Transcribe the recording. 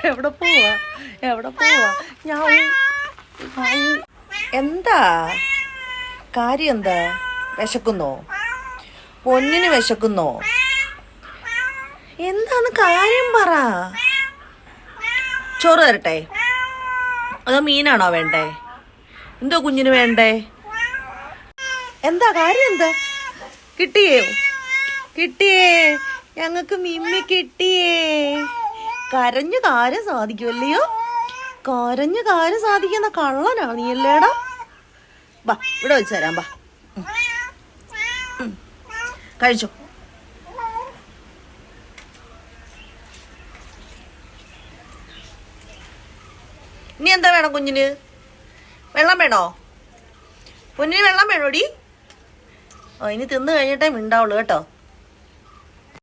എവിടെ പോവാ എന്താ കാര്യം? എന്താ വിശക്കുന്നോ? പൊന്നിന് വിശക്കുന്നോ? എന്താണ് കാര്യം? പറ. ചോറ് തരട്ടെ അതോ മീനാണോ വേണ്ടേ? എന്തോ കുഞ്ഞിന് വേണ്ടേ? എന്താ കാര്യം? എന്താ? കിട്ടിയേ ഞങ്ങക്ക് മിമ്മി കിട്ടിയേ. കരഞ്ഞു കാര്യം സാധിക്കുമല്ലയോ? കരഞ്ഞു കാര്യം സാധിക്കുന്ന കള്ളനാണ് നീ അല്ലേടാ. ബാ ഇവിടെ വെച്ച് തരാം. ബാ കഴിച്ചോ. ഇനി എന്താ വേണം കുഞ്ഞിന്? വെള്ളം വേണോ? പൊന്നിന് വെള്ളം വേണോടി? ഇനി തിന്നു കഴിഞ്ഞിട്ടേ മിണ്ടാവുള്ളൂ കേട്ടോ.